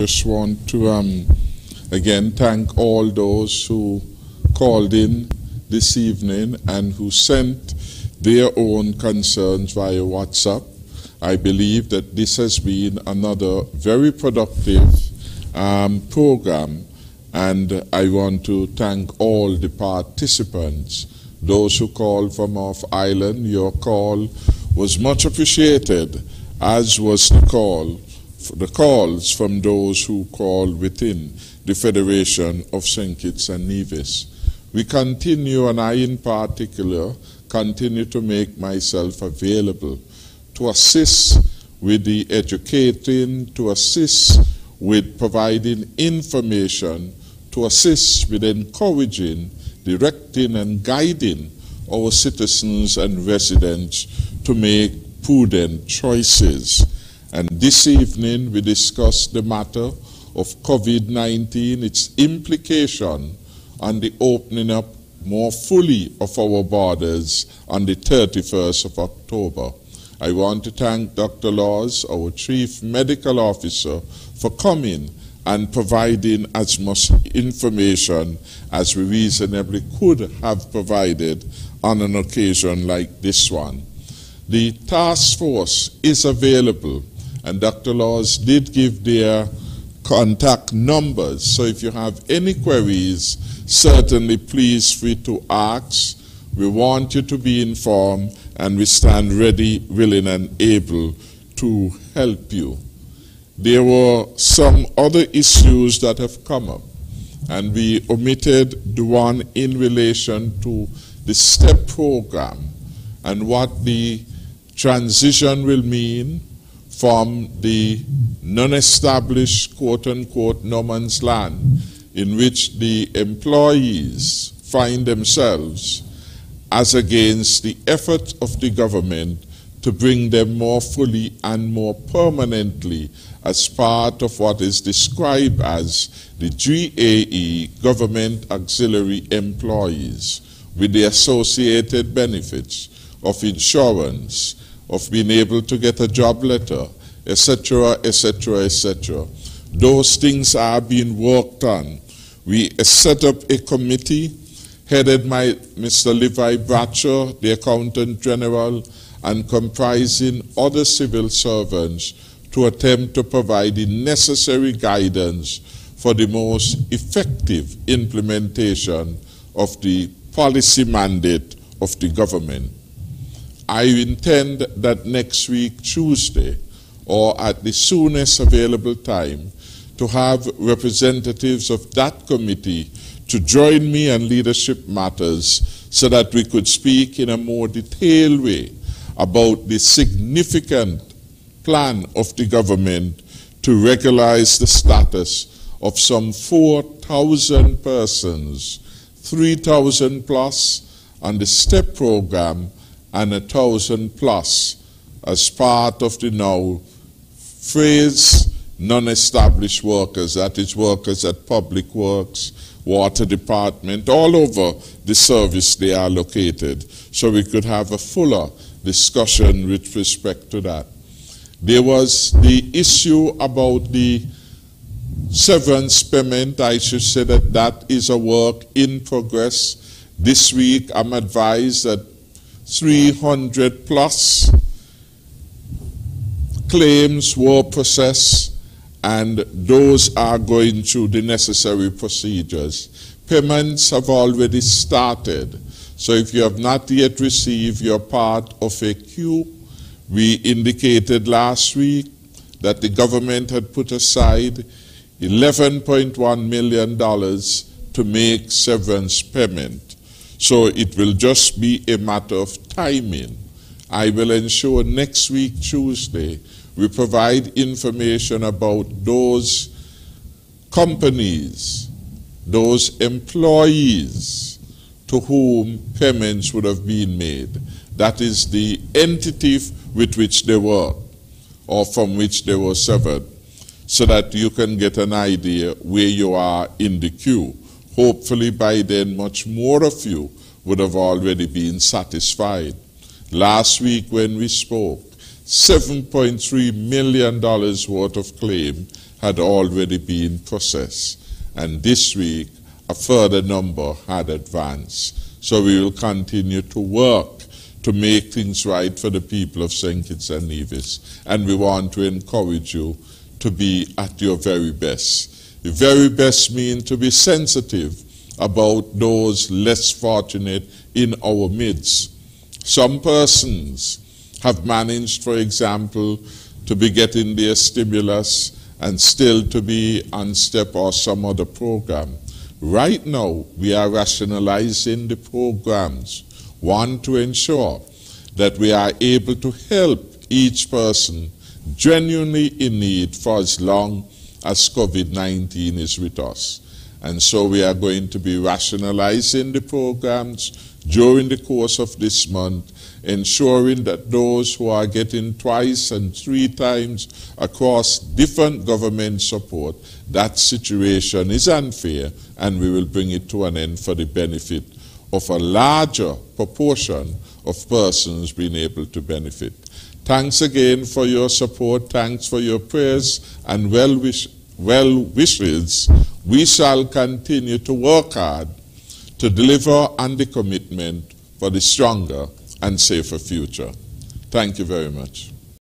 Just want to again thank all those who called in this evening and who sent their own concerns via WhatsApp. I believe that this has been another very productive program, and I want to thank all the participants. Those who called from off island, your call was much appreciated, as was the calls from those who called within the Federation of St. Kitts and Nevis. We continue, and I in particular, continue to make myself available to assist with the educating, to assist with providing information, to assist with encouraging, directing and guiding our citizens and residents to make prudent choices. And this evening we discuss the matter of COVID-19, its implication on the opening up more fully of our borders on the 31st of October. I want to thank Dr. Laws, our Chief Medical Officer, for coming and providing as much information as we reasonably could have provided on an occasion like this one. The task force is available, and Dr. Laws did give their contact numbers. So if you have any queries, certainly please free to ask. We want you to be informed, and we stand ready, willing, and able to help you. There were some other issues that have come up, and we omitted the one in relation to the STEP program and what the transition will mean from the non-established, quote-unquote, no man's land in which the employees find themselves, as against the effort of the government to bring them more fully and more permanently as part of what is described as the GAE, Government Auxiliary Employees, with the associated benefits of insurance, of being able to get a job letter, etc., etc., etc. Those things are being worked on. We set up a committee headed by Mr. Levi Bradshaw, the Accountant General, and comprising other civil servants to attempt to provide the necessary guidance for the most effective implementation of the policy mandate of the government. I intend that next week, Tuesday, or at the soonest available time, to have representatives of that committee to join me on leadership matters so that we could speak in a more detailed way about the significant plan of the government to regularize the status of some 4,000 persons, 3,000 plus on the STEP program, and 1,000 plus as part of the now phrase non-established workers, that is workers at public works, water department, all over the service they are located, so we could have a fuller discussion with respect to that. There was the issue about the severance payment. I should say that that is a work in progress. This week I'm advised that 300 plus claims were processed, and those are going through the necessary procedures. Payments have already started, so if you have not yet received your part of a queue, we indicated last week that the government had put aside $11.1 million to make severance payment. So it will just be a matter of timing. I will ensure next week, Tuesday, we provide information about those companies, those employees to whom payments would have been made. That is the entity with which they work or from which they were severed, so that you can get an idea where you are in the queue. Hopefully by then much more of you would have already been satisfied. Last week when we spoke, $7.3 million worth of claim had already been processed. And this week, a further number had advanced. So we will continue to work to make things right for the people of St. Kitts and Nevis. And we want to encourage you to be at your very best. The very best means to be sensitive about those less fortunate in our midst. Some persons have managed, for example, to be getting their stimulus and still to be on STEP or some other program. Right now, we are rationalizing the programs. One, to ensure that we are able to help each person genuinely in need for as long as COVID-19 is with us. And so we are going to be rationalizing the programs during the course of this month, ensuring that those who are getting twice and 3 times across different government support, that situation is unfair, and we will bring it to an end for the benefit of a larger proportion of persons being able to benefit. Thanks again for your support. Thanks for your prayers and well wishes. We shall continue to work hard to deliver on the commitment for the stronger and safer future. Thank you very much.